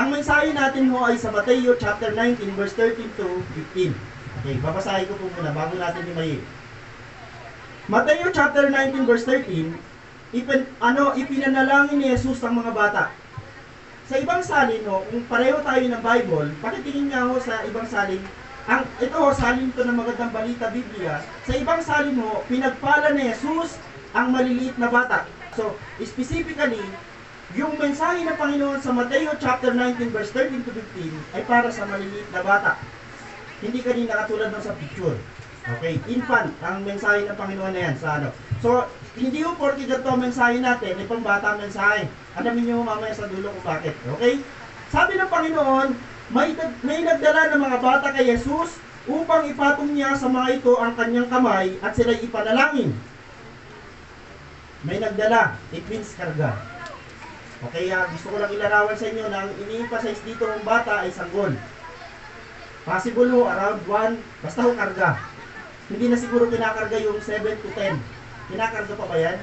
Ang mensahe natin ho ay sa Mateo chapter 19 verse 13 to 15. Okay, babasahin ko po muna bago natin himayin. Mateo chapter 19 verse 13, ipinanalangin ni Jesus ang mga bata. Sa ibang salin ho, kung pareho tayo ng Bible, pakitingin nga ho sa ibang salin. Ito ho, salin to ng Magandang Balita Biblia. Sa ibang salin ho, pinagpala ni Jesus ang maliliit na bata. So, specifically, yung mensahe ng Panginoon sa Mateo chapter 19 verse 13 to 15 ay para sa maliliit na bata. Hindi kanina katulad ng sa picture. Okay, infant ang mensahe ng Panginoon na yan sa ano. So, hindi yung porke ganito ang mensahe natin, ay pambata ang mensahe. Alamin nyo mamaya sa dulo kung bakit. Okay? Sabi ng Panginoon, may nagdala ng mga bata kay Jesus upang ipatong niya sa mga ito ang kanyang kamay at sila'y ipanalangin. May nagdala, it means karga. Okay, gusto ko lang ilarawan sa inyo na ang ini-emphasize dito ng bata ay sanggol. Possible ho, around 1, basta ho karga. Hindi na siguro kinakarga yung 7 to 10. Kinakarga pa ba yan?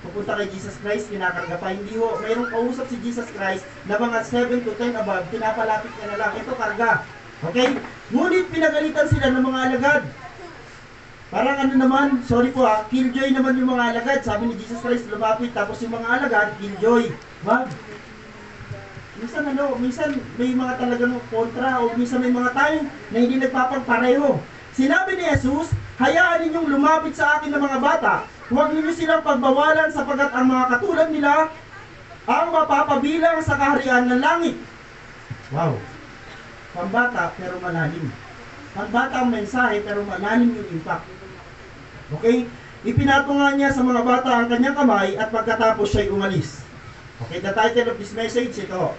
Pupunta kay Jesus Christ, kinakarga pa. Hindi ho, mayroong kausap si Jesus Christ na mga 7 to 10 above, pinapalapit niya na lang. Ito karga. Okay? Ngunit pinagalitan sila ng mga alagad. Parang ano naman, sorry po killjoy naman yung mga alagad. Sabi ni Jesus Christ, lumapit, tapos yung mga alagad, killjoy. Wag. Minsan may mga talagang kontra o minsan may mga time na hindi nagpapagpareho. Sinabi ni Jesus, hayaan ninyong lumapit sa akin ng mga bata. Huwag ninyo silang pagbawalan sapagkat ang mga katulad nila ang mapapabilang sa kaharian ng langit. Wow. Pambata pero malalim. Pambata ang mensahe pero malalim yung impact. Okay? Ipinatungan niya sa mga bata ang kanyang kamay at pagkatapos siya'y umalis. Okay, the title of this message ito,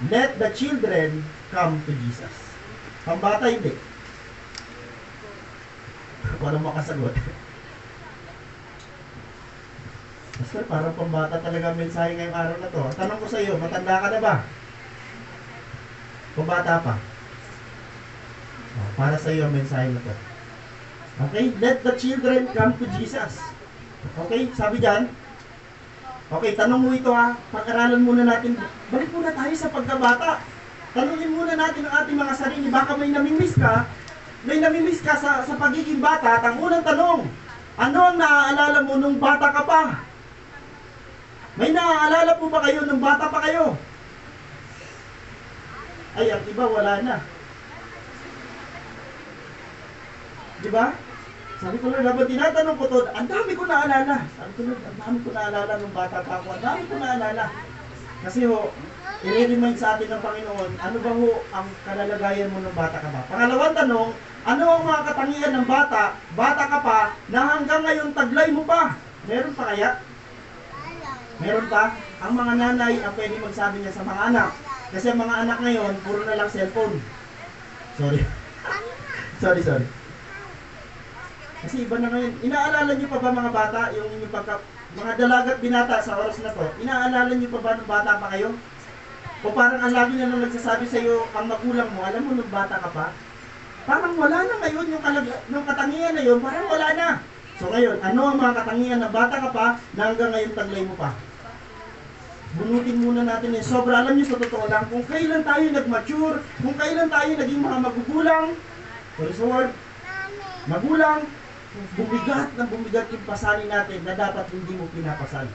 Let the Children Come to Jesus. Pambata hindi. Parang makasagot. Pastor, parang pambata talaga ang mensahe ngayong araw na to. Tanong ko sa iyo, matanda ka na ba? Pambata pa? Para sa iyo ang mensahe na to. Okay, let the children come to Jesus. Okay, sabi dyan. Okay, tanong mo ito pag-aralan muna natin. Balik muna tayo sa pagkabata. Tanungin muna natin ang ating mga sarili. Baka may namimiss ka sa pagiging bata. At ang unang tanong, ano ang naaalala mo nung bata ka pa? May naaalala po ba kayo nung bata pa kayo? Ay, ang iba wala na. Diba? Sabi ko na, dapat tinatanong ko to, ang dami ko naalala. Sabi ko na, ang dami ko naalala nung bata pa ako. Ang dami ko naalala. Kasi ho, i-remind sa atin ng Panginoon, ano ba ho ang kalalagayan mo nung bata ka ba? Pangalawang tanong, ano ang mga katangian ng bata ka pa, na hanggang ngayon taglay mo pa? Meron pa kaya? Meron pa? Ang mga nanay ang pwede magsabi niya sa mga anak. Kasi ang mga anak ngayon, puro na lang cellphone. Sorry. Kasi iba na ngayon. Inaalala niyo pa ba mga bata, yung inyong mga dalagat binata sa oras na to, inaalala niyo pa ba nung bata pa kayo? O parang ang lagi na nung nagsasabi sa iyo ang magulang mo, alam mo nung bata ka pa? Parang wala na ngayon yung katangian na yun, parang wala na. So ngayon, ano ang mga katangian na bata ka pa na hanggang ngayon taglay mo pa? Bunutin muna natin eh. Sobra, alam niyo sa totoo lang, kung kailan tayo nag-mature, kung kailan tayo naging mga magugulang, sorry sa word, magulang, bumigat yung pasanin natin na dapat hindi mo pinapasal.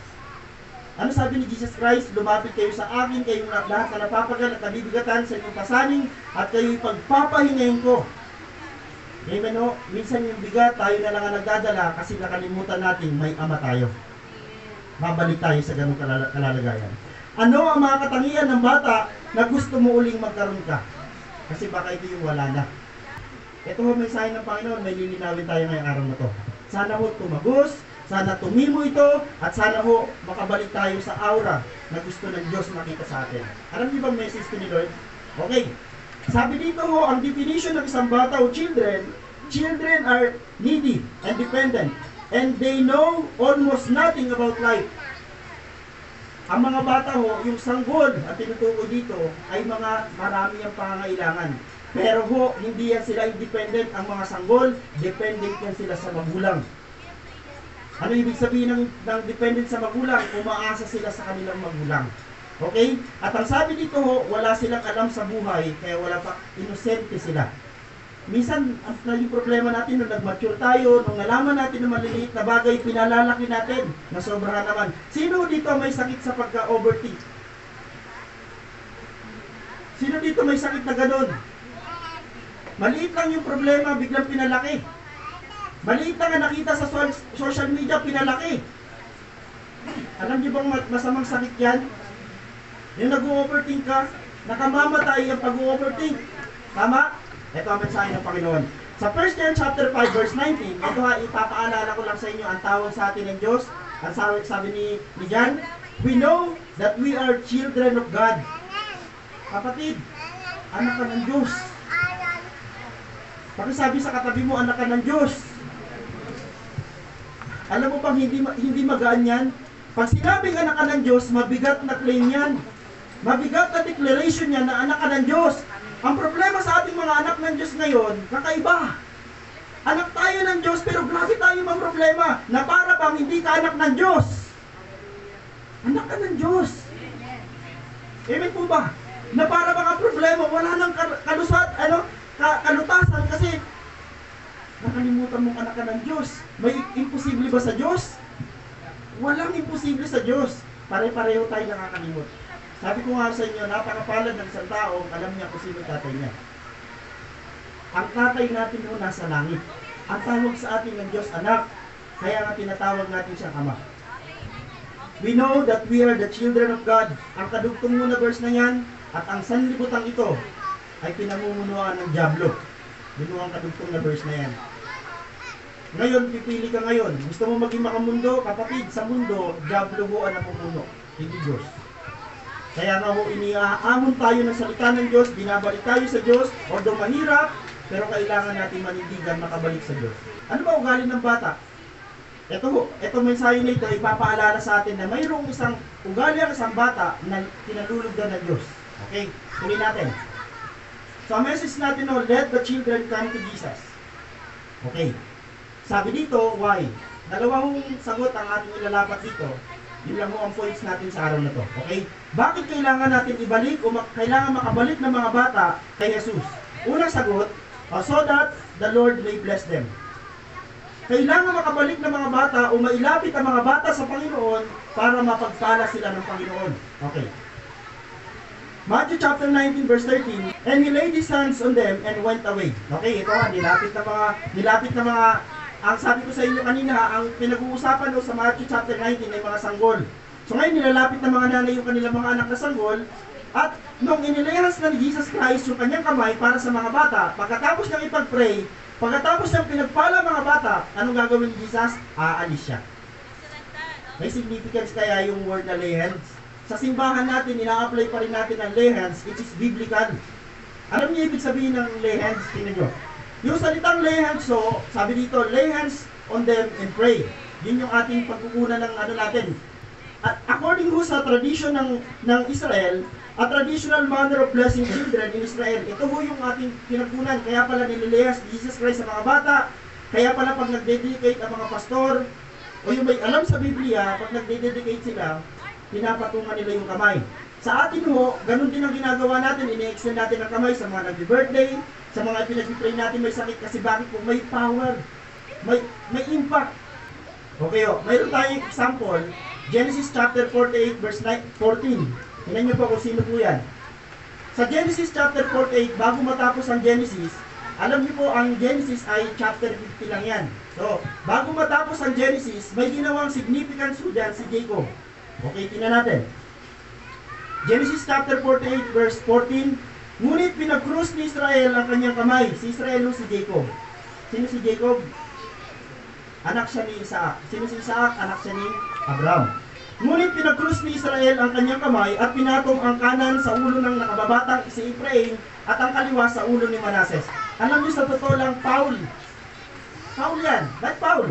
Ano sabi ni Jesus Christ? Lumapit kayo sa akin, kayong lahat na napapagal at nabibigatan sa inyong pasanin at kayo'y pagpapahingayin ko. Amen o? Minsan yung bigat, tayo na lang ang nagdadala kasi nakalimutan natin may ama tayo. Mabalik tayo sa ganung kalalagayan. Ano ang mga katangian ng bata na gusto mo uling magkaroon ka? Kasi baka ito yung wala na. Ito ho, mensahe ng Panginoon, may lilinawin tayo ngayong araw na to. Sana ho tumagos, sana tumimo ito, at sana ho makabalik tayo sa aura na gusto ng Diyos makita sa atin. Alam niyo bang message ko ni Lord? Okay. Sabi dito ho, ang definition ng isang bata o children are needy and dependent, and they know almost nothing about life. Ang mga bata ho, yung sanggol at tinutukoy dito ay mga marami ang pangangailangan. Pero ho, hindi yan sila independent. Ang mga sanggol, dependent yan sila sa magulang. Ano ibig sabihin ng dependent sa magulang? Umaasa sila sa kanilang magulang. Okay? At ang sabi dito ho, wala silang alam sa buhay, kaya wala pa, inosente sila. Minsan, ang naging problema natin nung nag-mature tayo, nung nalaman natin ng maliliit na bagay, pinalalaki natin, na sobrahan naman. Sino dito may sakit sa pagka-overthink? Sino dito may sakit na ganun? Maliit lang yung problema, biglang pinalaki. Maliit lang ang nakita sa social media, pinalaki. Alam niyo bang masamang sakit yan? Yung nag-overthink ka, nakamamatay ang pag-overthink. Tama? Ito ang mensahe ng Panginoon. Sa 1 John chapter 5 verse 19, ito ha, ipapaalala ko lang sa inyo ang tawag sa atin ng Diyos. Ang sabi ni John, we know that we are children of God. Kapatid, anak ka ng Diyos. Pakisabi sa katabi mo, anak ka ng Diyos. Alam mo bang hindi magaan yan? Pag sinabing anak ka ng Diyos, mabigat na claim yan. Mabigat na declaration yan na anak ka ng Diyos. Ang problema sa ating mga anak ng Diyos ngayon, kakaiba. Anak tayo ng Diyos, pero grabe tayo mga problema na para bang hindi ka anak ng Diyos. Anak ka ng Diyos. Amen po ba? Na para bang ang problema, wala nang kalutasan kasi nakalimutan mong anak ka ng Diyos. May imposible ba sa Diyos? Walang imposible sa Diyos. Pare-pareho tayo nakakalimot. Sabi ko nga sa inyo, napakapalad ng isang tao, alam niya kung sino tatay niya. Ang tatay natin ho nasa langit. Ang tawag sa atin ng Diyos, anak. Kaya nga tinatawag natin siyang ama. We know that we are the children of God. Ang kadugtong mo na verse na yan, at ang sanlibutan ito, ay pinamumunuan ng Diablo. Yun ang kadugtong na verse na yan. Ngayon, pipili ka ngayon. Gusto mo maging makamundo? Kapatid, sa mundo, Diablo ho ang namumuno, hindi Diyos. Kaya nga ho, iniaamon tayo ng salita ng Diyos, binabalik tayo sa Diyos, although mahirap, pero kailangan natin manindigan makabalik sa Diyos. Ano ba ugali ng bata? Ito mensahe na ito, ipapaalala sa atin na mayroong isang ugali ang isang bata na tinalulugdan ng Diyos. Okay, tuloy natin. So, ang message natin no, let the children come to Jesus. Okay. Sabi dito, why? Dalawang sagot ang ating ilalapat dito. Yun lang mo ang points natin sa araw na to. Okay? Bakit kailangan natin ibalik o kailangan makabalik ng mga bata kay Jesus? Unang sagot, so that the Lord may bless them. Kailangan makabalik ng mga bata o mailapit ang mga bata sa Panginoon para mapagpala sila ng Panginoon. Okay. Matthew chapter 19 verse 13, and he laid his hands on them and went away. Okay, ito nga, nilapit na mga ang sabi ko sa inyo kanina, ang pinag-uusapan sa Matthew chapter 19 ay mga sanggol. So ngayon, nilalapit ng mga nanay yung kanilang mga anak na sanggol, at nung inilayas na ni Jesus Christ yung kanyang kamay para sa mga bata, pagkatapos niyang ipag-pray, pagkatapos niyang pinagpala mga bata, anong gagawin ni Jesus? Aalis siya. May significance kaya yung word na lay hands? Sa simbahan natin, ina-apply pa rin natin ang lay hands, it is biblical. Alam niyo ibig sabihin ng lay hands? Tingnan nyo. Yung salitang lay hands, so, sabi dito, lay hands on them and pray. Yun yung ating pagkukunan ng natin. At according ho sa tradition ng Israel, a traditional manner of blessing children in Israel, ito ho yung ating pinagkunan. Kaya pala nililehas Jesus Christ sa mga bata, kaya pala pag nagdededicate ang mga pastor, o yung may alam sa Biblia, pag nagdededicate sila, pinapatungan nila yung kamay. Sa atin ho, ganun din ang ginagawa natin, ini-extend natin ang kamay sa mga nag-birthday, sa mga pinag-pray natin may sakit kasi bakit po? May power, may impact. Okay o, mayroon tayong example, Genesis chapter 48 verse 14. Tingnan nyo po kung sino po yan. Sa Genesis chapter 48, bago matapos ang Genesis, alam niyo po ang Genesis ay chapter 50 lang yan. So, bago matapos ang Genesis, may ginawang significance po dyan si Jacob. Okay, tingnan natin. Genesis chapter 48 verse 14, ngunit pinag-cross ni Israel ang kanyang kamay. Si Israel o si Jacob? Sino si Jacob? Anak siya ni Isaac. Sino si Isaac? Anak siya ni Abraham. Ngunit pinag-cross ni Israel ang kanyang kamay at pinatong ang kanan sa ulo ng nakababatang si Ephraim at ang kaliwa sa ulo ni Manases. Alam niyo sa totoo lang, Paul. Paul yan. Ba't Paul?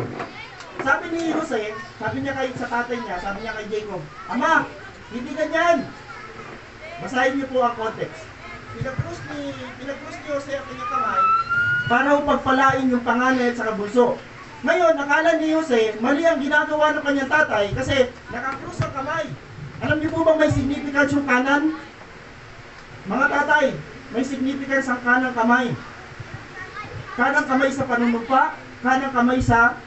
Sabi ni Jose, sabi niya sa tatay niya, sabi niya kay Jacob, Ama, hindi ganyan. Basahin niyo po ang context. Pinag-cross ni Jose ang kanyang kamay para pagpalain yung panganay at saka bunso. Ngayon, nakala ni Jose, mali ang ginagawa ng kanyang tatay kasi naka-cross ang kamay. Alam niyo po bang may significance yung kanan? Mga tatay, may significance ang kanang kamay. Kanang kamay sa panunumpa, kanang kamay sa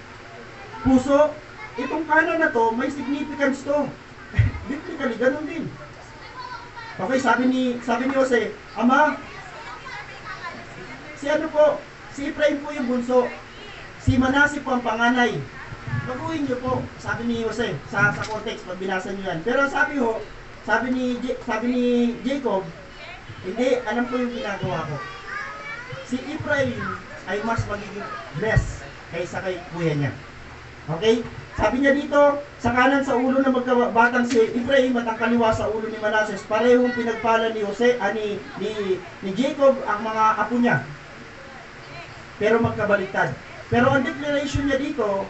puso. Itong kanan na to, may significance to. Biblically, ganun din. Okay, sabi ni Jose, Ama, si ano po, si Ephraim po yung bunso, si Manase po ang panganay. Baguhin niyo po, sabi ni Jose, sa context, pag binasa niyo yan. Pero sabi ni Jacob, hindi, alam ko yung ginagawa ko. Si Ephraim ay mas magiging blessed kaysa kay kuya niya. Okay? Sabi niya dito, sa kanan sa ulo ng magkabatang si Ephraim at ang kaliwa sa ulo ni Manases, parehong pinagpala ni ni Jacob ang mga apo niya. Pero magkabaliktad. Pero ang declaration niya dito,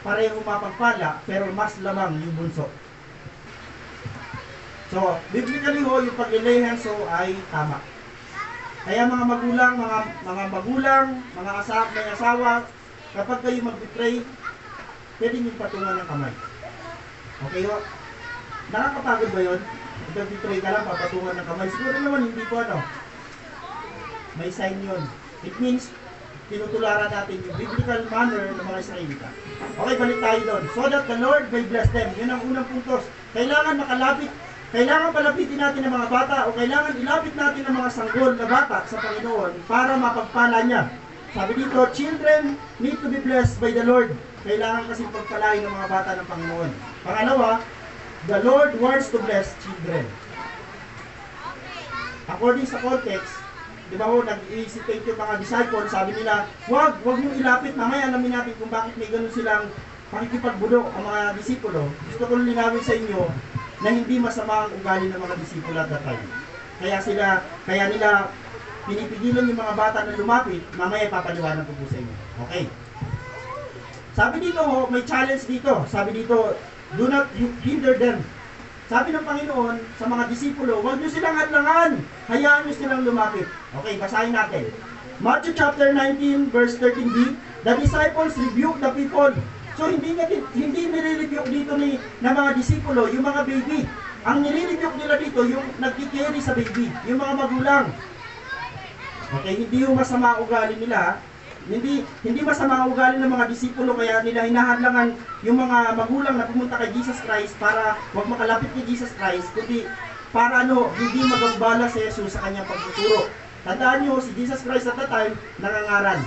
parehong mapagpala, pero mas lamang yung bunso. So, biblically ho, yung pag-ilehan so ay tama. Kaya mga magulang, mga asawa, kapag kayo mag-betray, pwede nyo patungan ng kamay. Okay ho? Nakakapagod ba yun? Mag-betray ka lang, papatungan ng kamay. Siguro naman, hindi po ano. May sign yun. It means, tinutularan natin yung biblical manner ng mga Israelita. Okay, balik tayo doon. So that the Lord may bless them. Yun ang unang puntos. Kailangan palapitin natin ng mga bata o kailangan ilapit natin ng mga sanggol na bata sa Panginoon para mapagpala niya. Sabi dito, children need to be blessed by the Lord. Kailangan kasi pagpalain ng mga bata ng Panginoon. Pangalawa, the Lord wants to bless children. According sa context, di ba ho, nag-i-hesitate yung mga disciples, sabi nila, wag niyong ilapit, mamaya alamin natin kung bakit may ganun silang pakikipagbulok ang mga disipulo. Gusto ko linawin sa inyo na hindi masama ang ugali ng mga disipulo at that time. Kaya nila pinipigilan yung mga bata na lumapit, mamaya papaliwanag ko po sa inyo. Okay. Sabi dito, may challenge dito. Sabi dito, do not hinder them. Sabi ng Panginoon sa mga disipulo, huwag nyo silang hadlangan, hayaan nyo silang lumapit. Okay, basahin natin. Matthew chapter 19, verse 13b, the disciples rebuke the people. So hindi nire-rebuke dito na mga disipulo, yung mga baby. Ang nire-rebuke nila dito, yung nagkikerry sa baby, yung mga magulang. Okay, hindi yung masama ugali nila. Hindi masama ang ugali ng mga disipulo kaya nila hinahadlangan yung mga magulang na pumunta kay Jesus Christ para wag makalapit kay Jesus Christ, kundi para hindi magambala si Jesus sa kanyang pagtuturo. Tandaan nyo, si Jesus Christ at that time, nangangaral.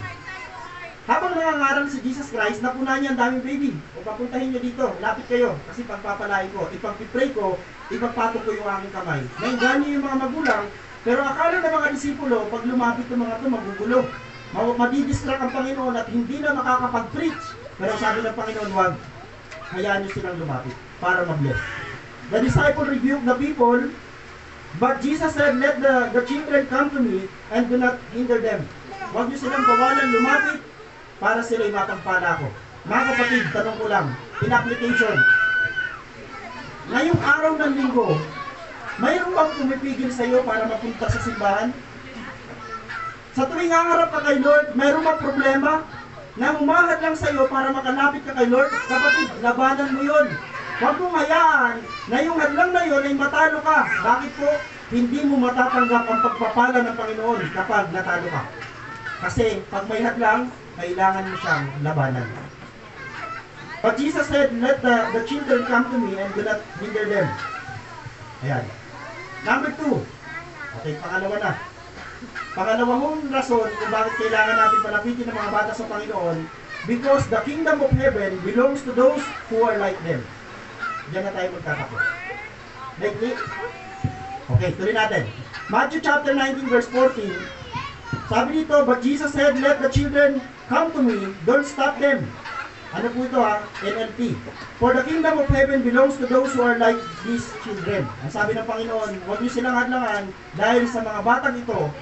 Habang nangangaral si Jesus Christ, napunan niya ang daming baby. O papuntahin nyo dito, lapit kayo, kasi pagpapalain ko, ipag-pray ko, ipagpatok ko yung aking kamay. Nainganyo yung mga magulang, pero akala ng mga disipulo, pag lumapit ng mga ito, magugulo. Madidistract ang Panginoon at hindi na makakapag-preach. Pero sabi ng Panginoon, wag, hayaan nyo silang lumapit para mag-bless. The disciple rebuked the people, but Jesus said, let the children come to me and do not hinder them. Wag nyo silang bawalan lumapit para sila'y mapagpala ko. Mga kapatid, tanong ko lang, in application, ngayong araw ng linggo, mayroon bang pumipigil sa iyo para mapunta sa simbahan? Sa tuwing haharap ka kay Lord, mayroon bang problema na humahad lang sa iyo para makalapit ka kay Lord? Kapatid, labanan mo yun. Huwag mong hayaan na yung hadlang na yun ay matalo ka. Bakit po? Hindi mo matatanggap ang pagpapala ng Panginoon kapag natalo ka. Kasi pag may hadlang, kailangan mo siyang labanan. But Jesus said, let the children come to me and do not hinder them. Ayan. Number 2. Okay, pangalawa na. Pangalawang rason kung bakit kailangan natin palapitin ng mga bata sa Panginoon, because the kingdom of heaven belongs to those who are like them. Diyan na tayo magtatapos. Likely? Okay, tuloy natin. Matthew chapter 19 verse 14. Sabi dito, but Jesus said, let the children come to me, don't stop them. Ano po ito NLT. For the kingdom of heaven belongs to those who are like these children. Ang sabi ng Panginoon, huwag niyo silang hadlangan dahil sa mga batang ito,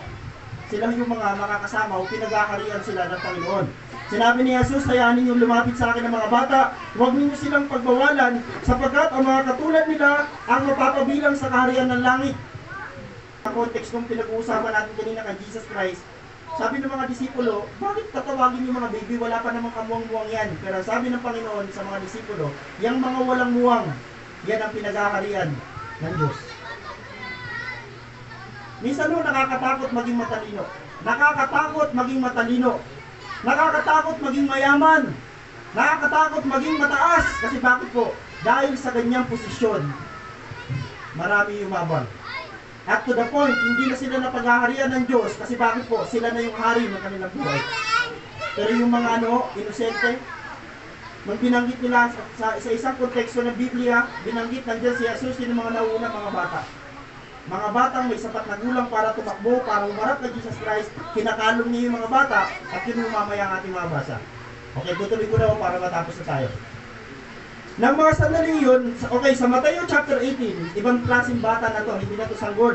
sila yung mga makakasama o pinag-aharian sila ng Panginoon. Sinabi ni Jesus, hayaan ninyong lumapit sa akin ng mga bata, huwag ninyo silang pagbawalan, sapagkat ang mga katulad nila ang mapapabilang sa kaharian ng langit. Ang context ng pinag-uusapan natin kanina kay Jesus Christ, sabi ng mga disipulo, bakit tatawagin yung mga baby? Wala pa namang kamuang-muwang yan. Pero sabi ng Panginoon sa mga disipulo, yung mga walang muwang, yan ang pinag-aharian ng Diyos. Minsan ho, nakakatakot maging matalino. Nakakatakot maging matalino. Nakakatakot maging mayaman. Nakakatakot maging mataas. Kasi bakit po? Dahil sa ganyang posisyon, marami yumabang. At to the point, hindi na sila napaghaharian ng Diyos. Kasi bakit po? Sila na yung hari ng kanilang buhay. Pero yung mga inosente, nung binanggit nila sa isang konteksto ng Biblia, binanggit nandiyan si Jesus, yung mga nauna mga bata. Mga batang may sapat na gulang para tumakbo, para umarap kay Jesus Christ, kinakalong niya yung mga bata, at yun mamaya ang ating mga basa. Okay, tutuloy ko na para matapos na tayo. Nang mga sandaling yun, okay, sa Mateo chapter 18, ibang klaseng bata na to, hindi na to sanggol.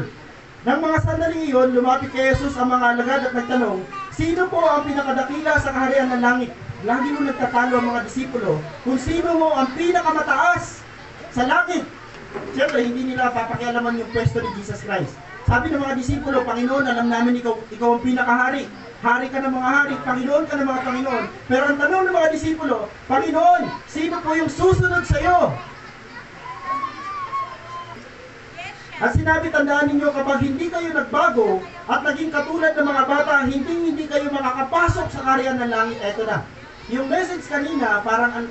Nang mga sandaling yun, lumapit kay Jesus ang mga alagad at nagtanong, sino po ang pinakadakila sa kaharian ng langit? Lagi mo nagtatalo ang mga disipulo kung sino mo ang pinakamataas sa langit. Siyempre, hindi nila papakialaman yung pwesto ni Jesus Christ. Sabi ng mga disipulo, Panginoon, alam namin ikaw ang pinakahari. Hari ka ng mga hari, Panginoon ka ng mga Panginoon. Pero ang tanong ng mga disipulo, Panginoon, sino po yung susunod sa iyo? At sinabi, tandaan ninyo, kapag hindi kayo nagbago at naging katulad ng mga bata, hindi kayo makakapasok sa kaharian ng langit. Eto na. Yung message kanina, parang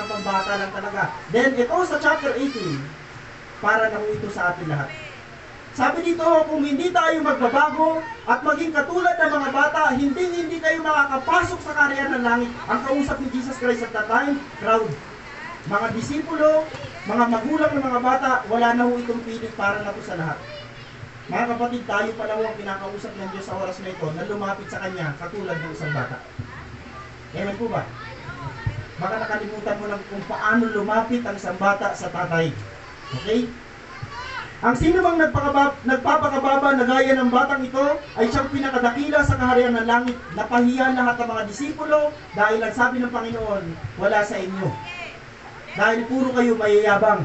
pambata lang talaga. Then, ito sa chapter 18, para lang ito sa atin lahat. Sabi dito, kung hindi tayo magbabago at maging katulad ng mga bata, hindi kayo makakapasok sa kaharian ng langit. Ang kausap ni Jesus Christ at that time, crowd. Mga disipulo, mga magulang ng mga bata, wala na ho itong pilit para na po sa lahat. Mga kapatid, tayo pala ho ang pinakausap ng Diyos sa oras na ito na lumapit sa Kanya katulad ng isang bata. Amen po ba? Baka nakalimutan mo lang kung paano lumapit ang isang bata sa tatay. Okay? Ang sino bang nagpapakababa na gaya ng batang ito ay siyang pinakadakila sa kaharian ng langit. Napahiya lahat ng mga disipulo dahil ang sabi ng Panginoon, wala sa inyo. Dahil puro kayo mayayabang.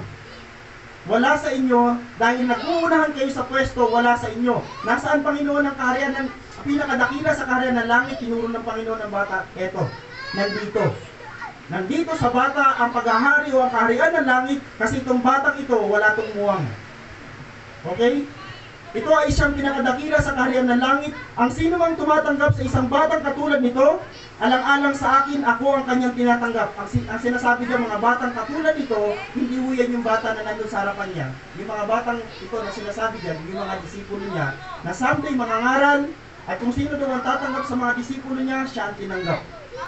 Wala sa inyo dahil nag-uunahan kayo sa pwesto, wala sa inyo. Nasaan Panginoon ang kaharian ng pinakadakila sa kaharian ng langit? Tinuro ng Panginoon ng bata, eto, nandito. Nandito sa bata ang paghahari o ang kaharian ng langit kasi itong batang ito wala itong muwang. Okay? Ito ay siyang pinakadakila sa kaharian ng langit. Ang sino mang tumatanggap sa isang batang katulad nito, alang-alang sa akin, ako ang kanyang tinatanggap. Ang sinasabi ng mga batang katulad nito, hindi ho yan yung bata na nandun sa harapan niya. Yung mga batang ito na sinasabi dyan, yung mga disipulo niya, na someday mangangaral, at kung sino daw ang tatanggap sa mga disipulo niya, siya ang tinanggap.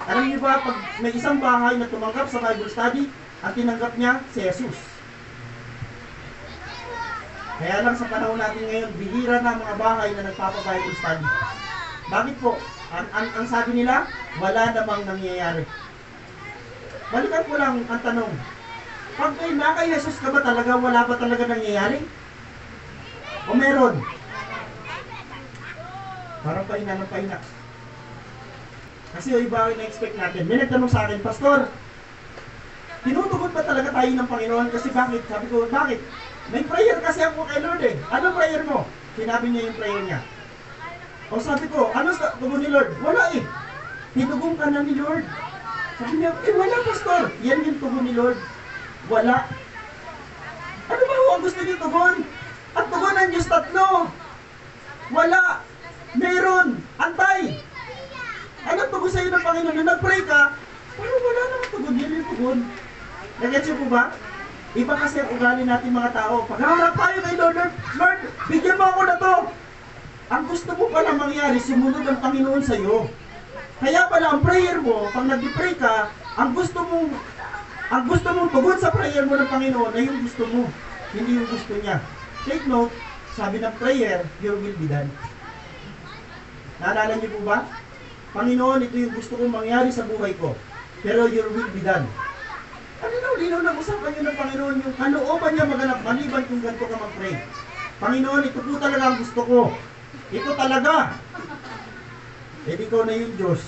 Alam niyo ba, pag may isang bahay na tumanggap sa Bible study, ang tinanggap niya si Jesus. Kaya lang sa panahon natin ngayon, bihira na mga bahay na nagpapa-Bible study. Bakit po? Ang sabi nila, wala namang nangyayari. Balikan ko lang ang tanong. Pag kay Jesus ka ba talaga, wala ba talaga nangyayari? O meron? Parang paina ng paina. Kasi o iba ang na-expect natin. May nagtanong sa akin, Pastor, tinutugon ba talaga tayo ng Panginoon? Kasi bakit? Sabi ko, bakit? May prayer kasi ako kay Lord eh. Ano prayer mo? Sinabi niya yung prayer niya. O sabi ko, ano sa tugon ni Lord? Wala eh. Tinugon ka na ni Lord. Sabi niya, wala Pastor. Yan yung tugon ni Lord. Wala. Ano ba ang gusto niyo tugon? At tugon ng Diyos tatlo. Wala. Meron. Antay. Ano tugon sa'yo ng Panginoon? Nung nag-pray ka, parang wala naman tugon. Yan yung tugon. Nagets po ba? Iba kasi ang ugali natin mga tao. Pagharap tayo kay Lord, Lord, bigyan mo ako na to. Ang gusto mo pala mangyari, sumunod ang Panginoon sa iyo. Kaya pala ang prayer mo, pag nag-pray ka, ang gusto mong tugon sa prayer mo ng Panginoon ay yung gusto mo, hindi yung gusto niya. Take note, sabi ng prayer, your will be done. Naalala niyo po ba? Panginoon, ito yung gusto kong mangyari sa buhay ko. Pero your will be done. Linaw na usapan niyo ng Panginoon yung kalooban niya maganap maliban kung ganito ka mag-pray. Panginoon, ito po talaga ang gusto ko. Ito talaga. Eh, ikaw na yung Diyos.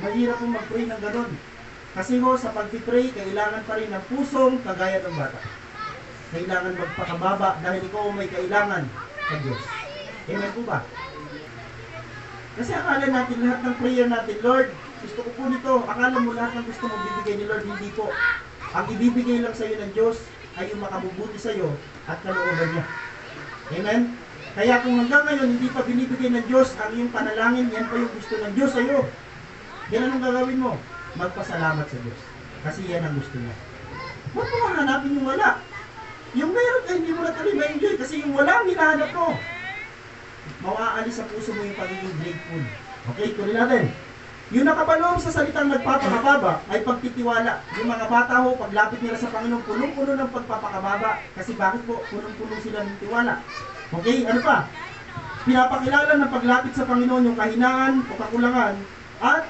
Mahirap kong mag-pray ng ganun. Kasi ho, sa pag-pray, kailangan pa rin ng pusong kagaya ng bata. Kailangan magpakababa dahil ikaw may kailangan sa Diyos. Amen po ba? Kasi akala natin lahat ng prayer natin, Lord, gusto ko po nito. Akala mo lahat ng gusto mo bibigay ni Lord, hindi po. Ang ibibigay lang sa iyo ng Diyos ay yung makabubuti sa iyo at kalooban niya. Amen? Kaya kung hanggang ngayon hindi pa binibigay ng Diyos ang iyong panalangin, yan pa yung gusto ng Diyos sa iyo. Yan anong gagawin mo? Magpasalamat sa Diyos. Kasi yan ang gusto niya. Huwag mo hanapin yung wala. Yung meron ka, hindi mo na tuloy ma-enjoy kasi yung wala ang hinahanap mo. Mawaalis sa puso mo yung pagiging grateful. Okay, tuloy natin. Yung nakabalong sa salitang nagpapakababa ay pagtitiwala. Yung mga bata ho, paglapit nila sa Panginoon, punong-puno ng pagpapakababa. Kasi bakit po? Punong-puno sila ng tiwala. Okay, ano pa? Pinapakilala ng paglapit sa Panginoon yung kahinaan o kakulangan at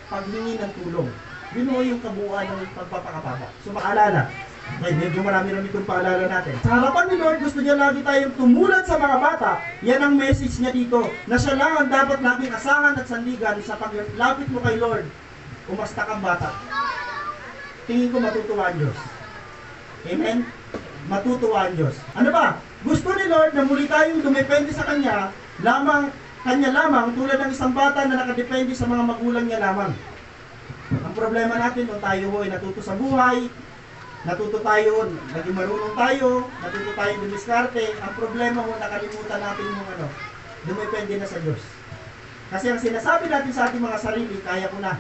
paghingi ng tulong. Yun ho yung kabuuan ng pagpapakababa. So, maalala. Okay, medyo marami-rami itong paalala natin. Sa harapan ni Lord, gusto niya lagi tayong tumulad sa mga bata. Yan ang message niya dito, na siya lang ang dapat nating asahan at sandigan sa paglapit mo kay Lord. Umasta kang bata. Tingin ko matutuwa ang Diyos. Amen? Matutuwa ang Diyos. Ano ba? Gusto ni Lord na muli tayong dumepende sa Kanya lamang tulad ng isang bata na nakadepende sa mga magulang niya lamang. Ang problema natin, nung tayo ay natuto sa buhay, natuto tayo, naging marunong tayo, natuto tayo dumiskarte. Ang problema mo, nakalimutan natin yung dumepende na sa Diyos. Kasi ang sinasabi natin sa ating mga sarili, kaya ko na.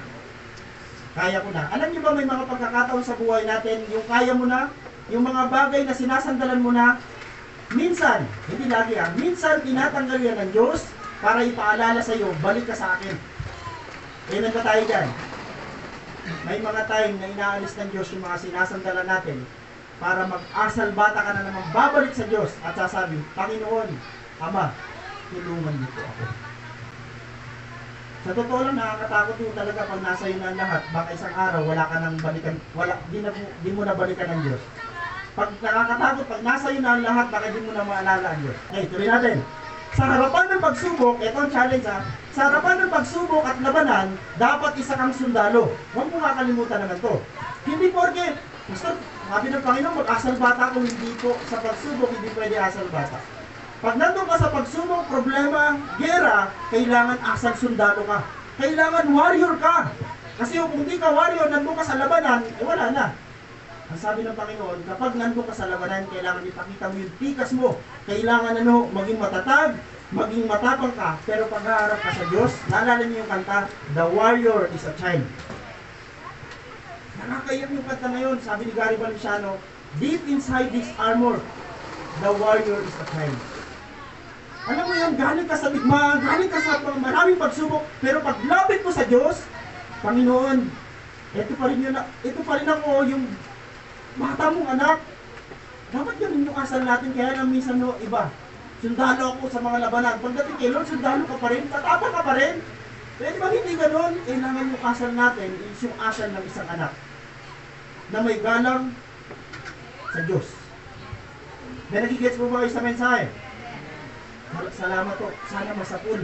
Kaya ko na. Alam niyo ba may mga pagkakataon sa buhay natin, yung kaya mo na, yung mga bagay na sinasandalan mo na, minsan, hindi lagi minsan tinatanggal yan ng Diyos para ipaalala sa iyo, balik ka sa akin. Amen ba tayo dyan? May mga time na inaalis ng Diyos yung mga sinasandalan natin para mag-asal bata ka na naman babalik sa Diyos at sasabi, Panginoon, Ama, tulungan niyo po ako. Sa totoo lang, nakakatakot mo talaga pag nasa iyo na lahat, baka isang araw wala ka nang balikan, di mo na balikan ng Diyos. Pag nakakatakot, pag nasa iyo na lahat, baka di mo na maalala ang Diyos. Okay, tuloy natin. Sa harapan ng pagsubok, ito ang challenge sa harapan ng pagsubok at labanan, dapat isa kang sundalo. Huwag mo makalimutan naman to. Hindi porke, Pastor, sabi ng Panginoon, mag-asal bata kung hindi po sa pagsubok, hindi pwede asal bata. Pag nandun ka sa pagsubok, problema, gera, kailangan asal sundalo ka. Kailangan warrior ka. Kasi kung hindi ka warrior, nandun ka sa labanan, wala na. Ang sabi ng Panginoon, kapag nandun ka sa labanan, kailangan ipakita mo yung tikas mo. Kailangan maging matatag, maging matapang ka. Pero pag haharap ka sa Diyos, naalala niyo yung kanta, The Warrior is a Child. Nakakaiyak yung kanta na yun. Sabi ni Gary Valenciano, deep inside this armor, the warrior is a child. Alam mo yan, galing ka sa digmaan, galing ka sa maraming pagsubok, pero pag lapit mo sa Diyos, Panginoon, ito pa rin ako, yung bata mong anak. Dapat yun yung asal natin, kaya lang minsan iba. Sundalo ako sa mga labanan. Pagdating kay Lord, sundalo ka pa rin, tatapang ka pa rin. Pwede ba hindi ganun? Kailangan yung asal natin is yung asal ng isang anak na may galang sa Diyos. May nagigets mo ba kayo sa mensahe? Salamat po. Sana masapul.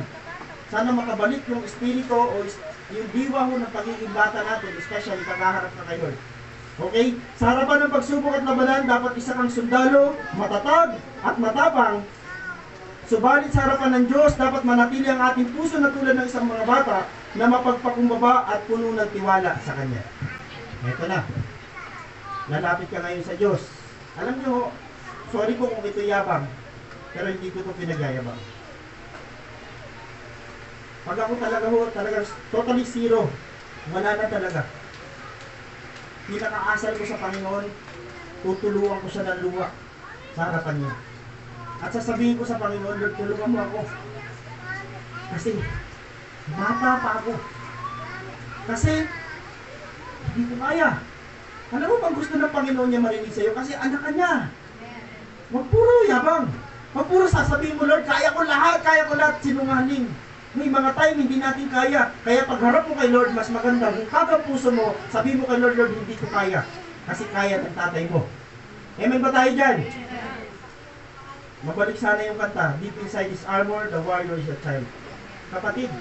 Sana makabalik yung espiritu o yung diwa ho ng pagiging bata natin, especially paghaharap na kay Lord. Okay? Sa harapan ng pagsubok at labanan, dapat isa kang sundalo, matatag at matapang. Subalit sa harapan ng Diyos, dapat manatili ang ating puso na tulad ng isang mga bata na mapagpakumbaba at puno ng tiwala sa Kanya. Ito na. Lalapit ka ngayon sa Diyos. Alam niyo, sorry po kung ito yabang, pero hindi ko ito pinagyayabang. Pag ako talagang totally zero, wala na talaga. Pinakaasal ko sa Panginoon, tutulungan ko siya ng luwa sa harapan niya. At sasabihin ko sa Panginoon, Lord, tulungan mo ako. Kasi, bata pa ako. Kasi, hindi ko kaya. Alam mo bang gusto ng Panginoon niya marinig sa'yo? Kasi anak ka niya. Huwag puro yabang. Huwag puro sasabihin mo, Lord, kaya ko lahat, sinungaling. May mga time hindi natin kaya. Kaya pagharap mo kay Lord, mas maganda. Kung kagang puso mo, sabihin mo kay Lord, Lord, hindi ko kaya. Kasi kaya ng tatay mo. Amen ba tayo dyan? Mabalik sana yung kanta, deep inside this armor, the warrior is a child. Kapatid,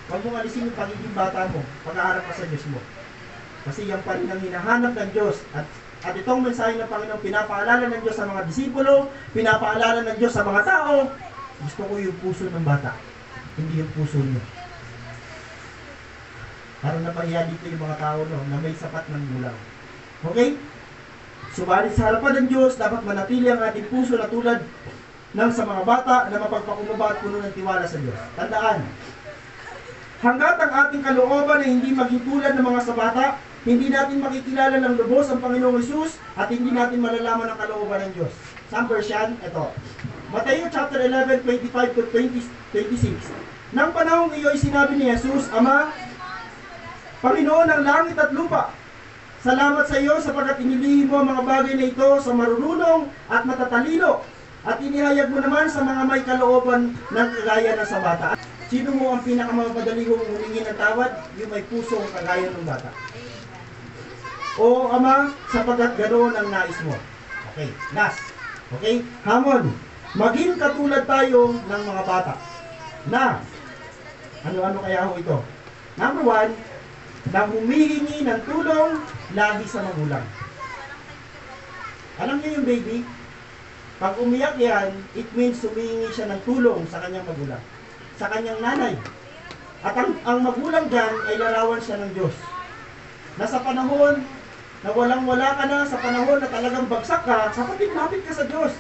huwag mong alisin yung pagiging bata mo, pag-aarap ka sa Diyos mo. Kasi yan pa rin ang hinahanap ng Diyos. At itong mensahe ng Panginoon, pinapaalala ng Diyos sa mga disipulo, pinapaalala ng Diyos sa mga tao, gusto ko yung puso ng bata, hindi yung puso niyo. Parang napahiya dito yung mga tao na may sapat ng gulang. Okay? Subalit sa harapan ng Diyos, dapat manatili ang ating puso na tulad ng sa mga bata na mapagpakumbaba at puno ng tiwala sa Diyos. Tandaan, hanggat ang ating kalooban ay hindi maging tulad ng mga sa bata, hindi natin makikilala ng lubos ang Panginoong Hesus at hindi natin malalaman ang kalooban ng Diyos. Saan verse yan? Ito. Mateo chapter 11, 25 to 26. Nang panahong iyo'y sinabi ni Jesus, Ama, Panginoon ng langit at lupa, salamat sa iyo sapagkat inilihim mo ang mga bagay na ito sa marunong at matatalino at inihayag mo naman sa mga may kalooban ng kagaya ng sa bata. Sino mo ang pinakamadali kong humingi ng tawad? Yung may pusong kagaya ng bata. O Ama, sapagkat ganoon ang nais mo. Okay, last. Okay, hamon. Maging katulad tayo ng mga bata. Na, ano-ano kaya ho ito? Number 1, na humihingi ng tulong lagi sa magulang. Alam niyo yung baby? Pag umiyak yan, it means humihingi siya ng tulong sa kanyang magulang, sa kanyang nanay. At ang magulang dyan ay larawan siya ng Diyos. Nasa panahon na walang-wala ka na, sa panahon na talagang bagsak ka, lapit ka sa Diyos.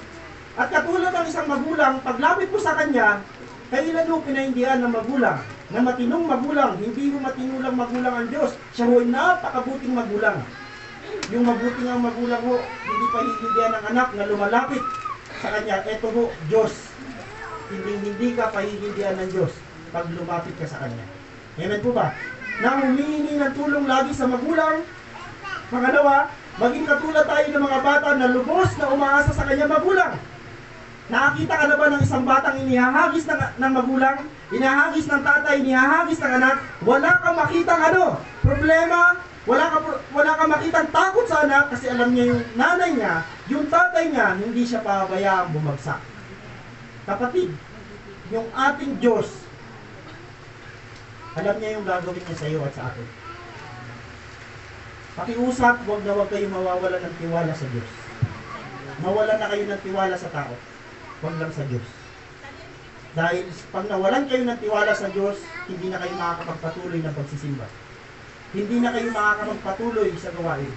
At katulad ng isang magulang, paglapit mo sa Kanya, kailan mo pinaindihan ng magulang, na matinong magulang, hindi mo matinulang magulang ang Diyos. Siya ho'y napakabuting magulang. Yung mabuting ang magulang ho, hindi pahihindihan ng anak na lumalapit sa Kanya. Ito ho, Diyos. Hindi ka pahihindihan ng Diyos pag lumapit ka sa Kanya. Amen po ba? Na humihingi ng tulong lagi sa magulang. Pangalawa, maging katulad tayo ng mga bata na lubos na umaasa sa kanyang magulang. Nakakita ka na ba ng isang batang inihahagis ng magulang? Inihahagis ng tatay, inihahagis ng anak? Wala kang makitang problema, wala kang makitang takot sa anak kasi alam niya yung nanay niya, yung tatay niya, hindi siya pababayaan bumagsak. Kapatid, yung ating Diyos, alam niya yung gagawin niya sa iyo at sa atin. Pakiusap, huwag na huwag kayong mawawalan ng tiwala sa Diyos. Mawalan na kayo ng tiwala sa tao. Huwag lang sa Diyos. Dahil pag nawalan kayo ng tiwala sa Diyos, hindi na kayo makakapagpatuloy ng pagsisimba. Hindi na kayo makakapagpatuloy sa gawain.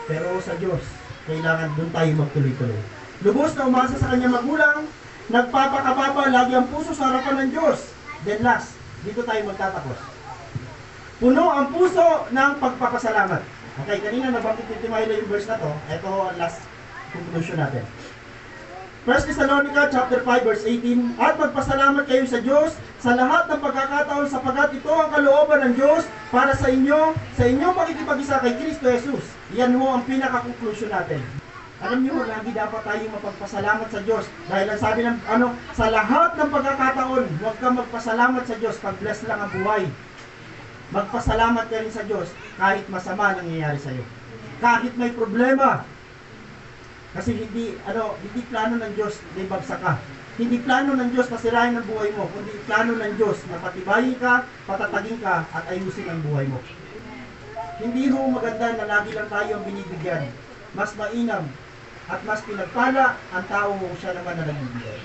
Pero sa Diyos, kailangan doon tayo magtuloy-tuloy. Lubos na umasa sa kanyang magulang, nagpapakababa lagi ang puso sa harapan ng Diyos. Then last, dito tayo magtatapos. Puno ang puso ng pagpapasalamat. Okay, kanina nabanggit ni Timayla yung verse na to. Ito ang last conclusion natin. 1 Thessalonica chapter 5 verse 18. At magpasalamat kayo sa Diyos sa lahat ng pagkakataon sapagkat ito ang kalooban ng Diyos para sa inyong pakikipag-isa kay Kristo Jesus. Yan ho ang pinaka-conclusion natin. Alam niyo, lagi dapat tayong mapagpasalamat sa Diyos. Dahil ang sabi ng sa lahat ng pagkakataon, huwag kang magpasalamat sa Diyos pag bless lang ang buhay. Magpasalamat ka rin sa Diyos kahit masama nangyayari sa iyo. Kahit may problema. Kasi hindi plano ng Diyos na ibagsak ka. Hindi plano ng Diyos na sirain ang buhay mo, kundi plano ng Diyos na patibayin ka, patatagin ka, at ayusin ang buhay mo. Hindi ho maganda na lagi lang tayo ang binibigyan. Mas mainam at mas pinagpala ang tao siya naman na nagbibigay.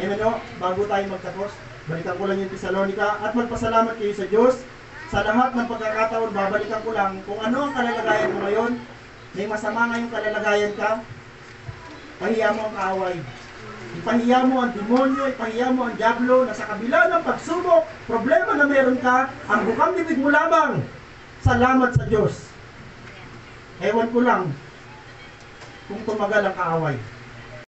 Amen o, bago tayo magtapos, balikan ko lang yung Thessalonica at magpasalamat kayo sa Diyos. Sa lahat ng pagkakataon, babalikan ko lang kung ano ang kalalagayan mo ngayon. May masama ngayong kalalagayan ka, pahiya mo ang kaaway. Ipahiya mo ang demonyo, ipahiya mo ang diablo na sa kabila ng pagsubok, problema na meron ka, ang bukang bibig mo lamang, salamat sa Diyos. Ewan ko lang kung tumagal ang kaaway.